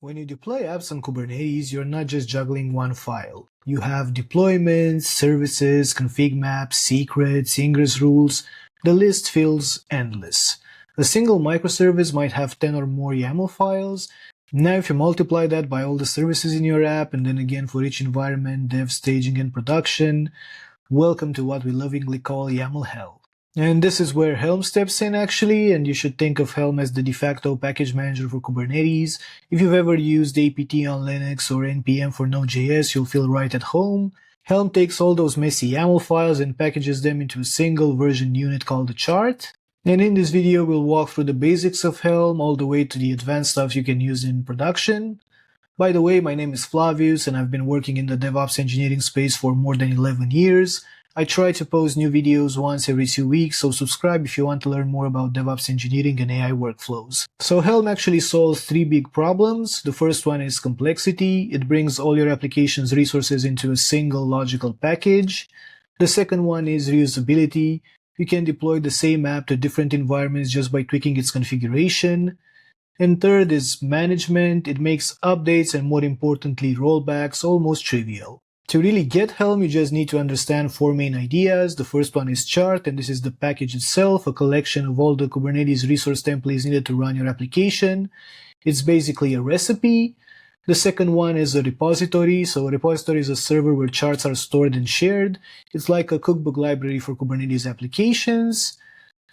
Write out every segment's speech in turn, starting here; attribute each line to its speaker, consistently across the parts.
Speaker 1: When you deploy apps on Kubernetes, you're not just juggling one file. You have deployments, services, config maps, secrets, ingress rules. The list feels endless. A single microservice might have 10 or more YAML files. Now if you multiply that by all the services in your app, and then again for each environment, dev, staging, and production, welcome to what we lovingly call YAML hell. And this is where Helm steps in actually, and you should think of Helm as the de facto package manager for Kubernetes. If you've ever used apt on Linux or npm for Node.js, you'll feel right at home. Helm takes all those messy YAML files and packages them into a single version unit called a chart. And in this video, we'll walk through the basics of Helm all the way to the advanced stuff you can use in production. By the way, my name is Flavius, and I've been working in the DevOps engineering space for more than 11 years. I try to post new videos once every 2 weeks, so subscribe if you want to learn more about DevOps engineering and AI workflows. So Helm actually solves 3 big problems. The first one is complexity. It brings all your application's resources into a single logical package. The second one is reusability. You can deploy the same app to different environments just by tweaking its configuration. And third is management. It makes updates and, more importantly, rollbacks almost trivial. To really get Helm, you just need to understand 4 main ideas. The first one is Chart, and this is the package itself, a collection of all the Kubernetes resource templates needed to run your application. It's basically a recipe. The second one is a repository. So a repository is a server where charts are stored and shared. It's like a cookbook library for Kubernetes applications.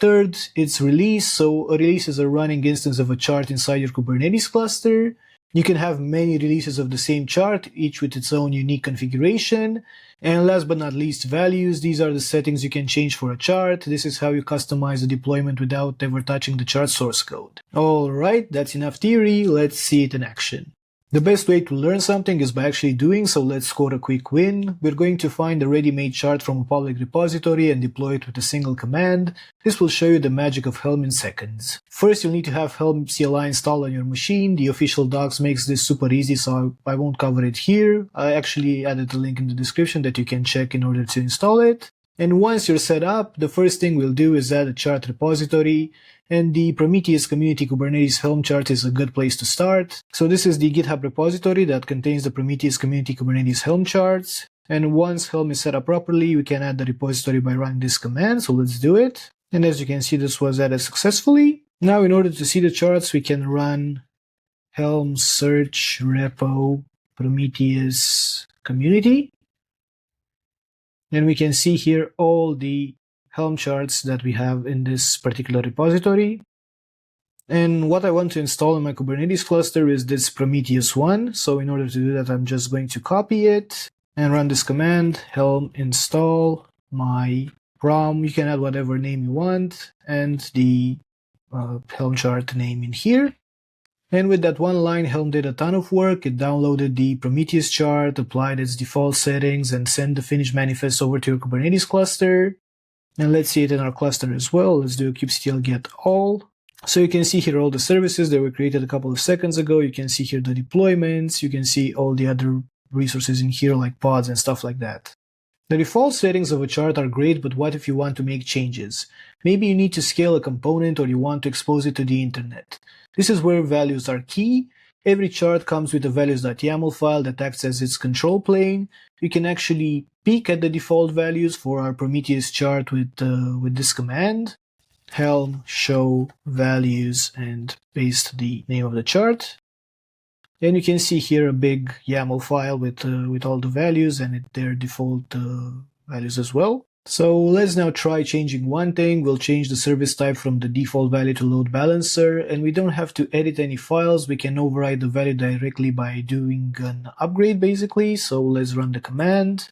Speaker 1: Third, it's release. So a release is a running instance of a chart inside your Kubernetes cluster. You can have many releases of the same chart, each with its own unique configuration. And last but not least, values. These are the settings you can change for a chart. This is how you customize the deployment without ever touching the chart source code. Alright, that's enough theory. Let's see it in action. The best way to learn something is by actually doing, so let's score a quick win. We're going to find a ready-made chart from a public repository and deploy it with a single command. This will show you the magic of Helm in seconds. First, you'll need to have Helm CLI installed on your machine. The official docs makes this super easy, so I won't cover it here. I actually added a link in the description that you can check in order to install it. And once you're set up, the first thing we'll do is add a chart repository, and the Prometheus community Kubernetes Helm chart is a good place to start. So this is the GitHub repository that contains the Prometheus community Kubernetes Helm charts. And once Helm is set up properly, we can add the repository by running this command, so let's do it. And as you can see, this was added successfully. Now in order to see the charts, we can run Helm search repo Prometheus community. And we can see here all the Helm charts that we have in this particular repository. And what I want to install in my Kubernetes cluster is this Prometheus one. So in order to do that, I'm just going to copy it and run this command, helm install my prom. You can add whatever name you want and the Helm chart name in here. And with that one line, Helm did a ton of work. It downloaded the Prometheus chart, applied its default settings, and sent the finished manifest over to your Kubernetes cluster. And let's see it in our cluster as well. Let's do a kubectl get all. So you can see here all the services that were created a couple of seconds ago. You can see here the deployments. You can see all the other resources in here like pods and stuff like that. The default settings of a chart are great, but what if you want to make changes? Maybe you need to scale a component or you want to expose it to the internet. This is where values are key. Every chart comes with a values.yaml file that acts as its control plane. You can actually peek at the default values for our Prometheus chart with this command. Helm show values and paste the name of the chart. And you can see here a big YAML file with all the values and their default values as well. So let's now try changing one thing. We'll change the service type from the default value to load balancer, and we don't have to edit any files. We can override the value directly by doing an upgrade basically. So let's run the command.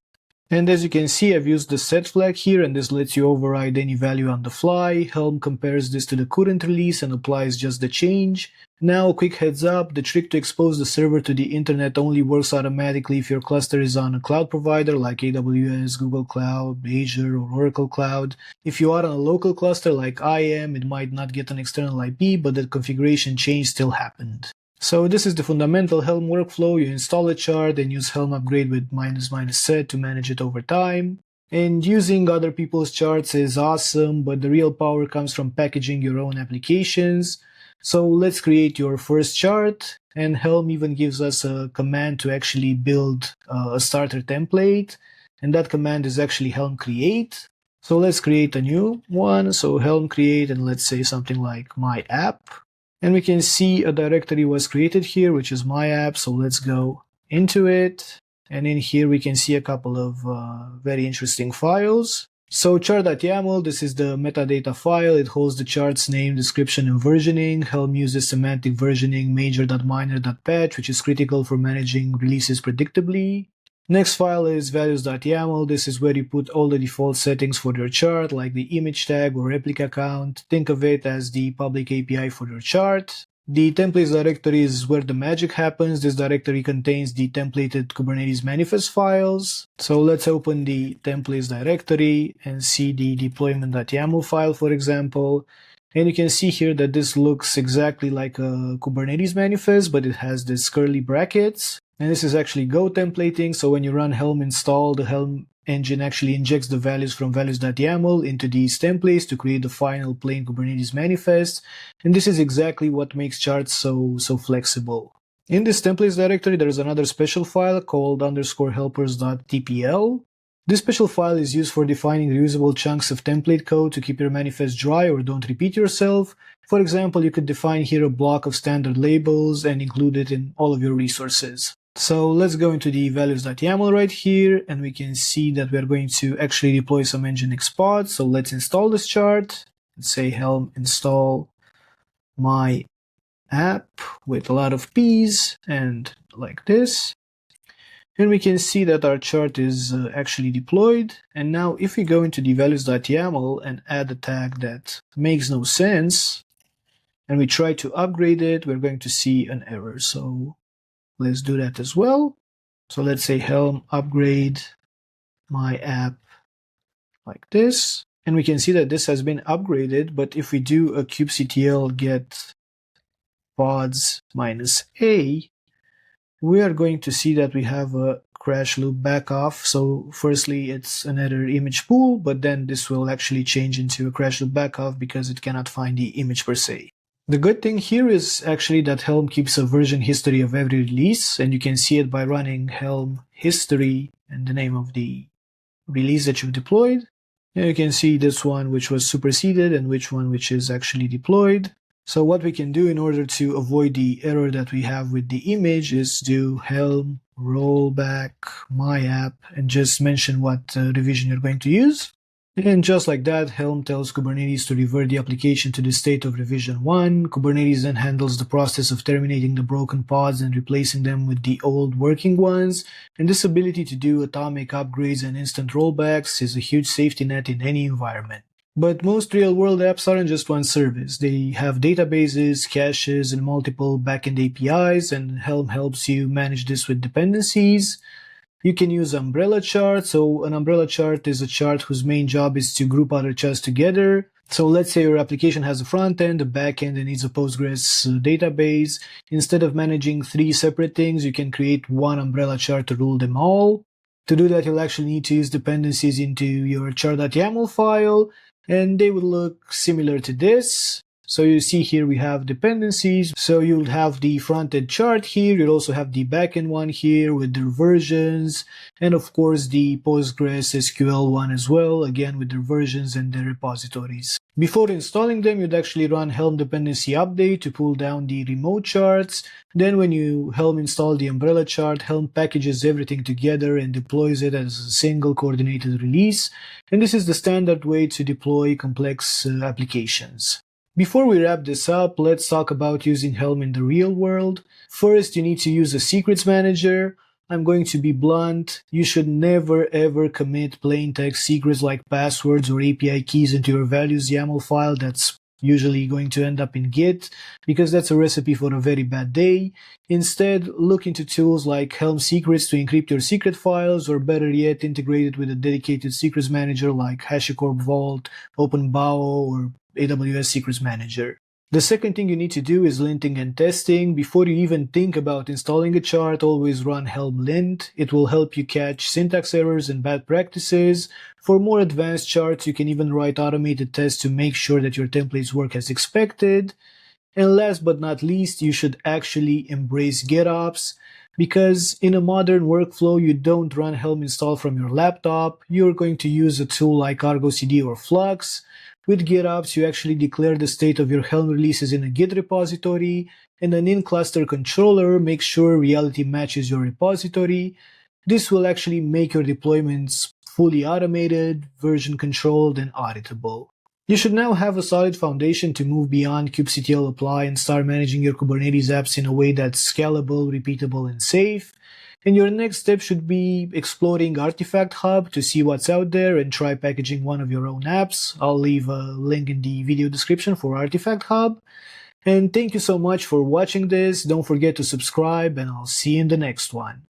Speaker 1: And as you can see, I've used the set flag here, and this lets you override any value on the fly. Helm compares this to the current release and applies just the change. Now, quick heads up, the trick to expose the server to the internet only works automatically if your cluster is on a cloud provider like AWS, Google Cloud, Azure, or Oracle Cloud. If you are on a local cluster like I am, it might not get an external IP, but the configuration change still happened. So this is the fundamental Helm workflow. You install a chart and use Helm upgrade with --set to manage it over time. And using other people's charts is awesome, but the real power comes from packaging your own applications. So let's create your first chart, and Helm even gives us a command to actually build a starter template, and that command is actually Helm create. So let's create a new one, so Helm create, and let's say something like my app. And we can see a directory was created here, which is my app, so let's go into it. And in here we can see a couple of very interesting files. So Chart.yaml, this is the metadata file. It holds the chart's name, description, and versioning. Helm uses semantic versioning major.minor.patch, which is critical for managing releases predictably. Next file is values.yaml. This is where you put all the default settings for your chart, like the image tag or replica count. Think of it as the public API for your chart. The templates directory is where the magic happens. This directory contains the templated Kubernetes manifest files. So let's open the templates directory and see the deployment.yaml file, for example. And you can see here that this looks exactly like a Kubernetes manifest, but it has this curly brackets. And this is actually Go templating. So when you run Helm install, the Helm engine actually injects the values from values.yaml into these templates to create the final plain Kubernetes manifest. And this is exactly what makes charts so flexible. In this templates directory, there is another special file called _helpers.tpl. This special file is used for defining reusable chunks of template code to keep your manifest dry or don't repeat yourself. For example, you could define here a block of standard labels and include it in all of your resources. So let's go into the values.yaml right here, and we can see that we are going to actually deploy some Nginx pods. So let's install this chart. Let's say Helm install my app with a lot of P's and like this. And we can see that our chart is actually deployed. And now if we go into the values.yaml and add a tag that makes no sense, and we try to upgrade it, we're going to see an error. So let's do that as well. So let's say Helm upgrade my app like this. And we can see that this has been upgraded, but if we do a kubectl get pods -a, we are going to see that we have a crash loop back off. So firstly, it's an error image pool, but then this will actually change into a crash loop back off because it cannot find the image per se. The good thing here is actually that Helm keeps a version history of every release, and you can see it by running Helm history and the name of the release that you've deployed. And you can see this one which was superseded and which one which is actually deployed. So what we can do in order to avoid the error that we have with the image is do Helm rollback my app and just mention what revision you're going to use. And just like that, Helm tells Kubernetes to revert the application to the state of revision 1. Kubernetes then handles the process of terminating the broken pods and replacing them with the old working ones. And this ability to do atomic upgrades and instant rollbacks is a huge safety net in any environment. But most real-world apps aren't just one service. They have databases, caches, and multiple backend APIs, and Helm helps you manage this with dependencies. You can use umbrella chart. So an umbrella chart is a chart whose main job is to group other charts together. So let's say your application has a front end, a back end, and needs a Postgres database. Instead of managing 3 separate things, you can create one umbrella chart to rule them all. To do that, you'll actually need to use dependencies into your chart.yaml file, and they will look similar to this. So you see here we have dependencies. So you'll have the front-end chart here. You'll also have the back-end one here with their versions. And of course the Postgres SQL one as well, again with their versions and their repositories. Before installing them, you'd actually run Helm dependency update to pull down the remote charts. Then when you Helm install the umbrella chart, Helm packages everything together and deploys it as a single coordinated release. And this is the standard way to deploy complex applications. Before we wrap this up, let's talk about using Helm in the real world. First, you need to use a secrets manager. I'm going to be blunt. You should never ever commit plain text secrets like passwords or API keys into your values YAML file. That's usually going to end up in Git, because that's a recipe for a very bad day. Instead, look into tools like Helm Secrets to encrypt your secret files, or better yet, integrate it with a dedicated secrets manager like HashiCorp Vault, OpenBAO, or AWS Secrets Manager. The second thing you need to do is linting and testing. Before you even think about installing a chart, always run Helm lint. It will help you catch syntax errors and bad practices. For more advanced charts, you can even write automated tests to make sure that your templates work as expected. And last but not least, you should actually embrace GitOps, because in a modern workflow, you don't run Helm install from your laptop. You're going to use a tool like Argo CD or Flux. With GitOps, you actually declare the state of your Helm releases in a Git repository, and an in-cluster controller makes sure reality matches your repository. This will actually make your deployments fully automated, version controlled, and auditable. You should now have a solid foundation to move beyond kubectl apply and start managing your Kubernetes apps in a way that's scalable, repeatable, and safe. And your next step should be exploring Artifact Hub to see what's out there and try packaging one of your own apps. I'll leave a link in the video description for Artifact Hub. And thank you so much for watching this. Don't forget to subscribe, and I'll see you in the next one.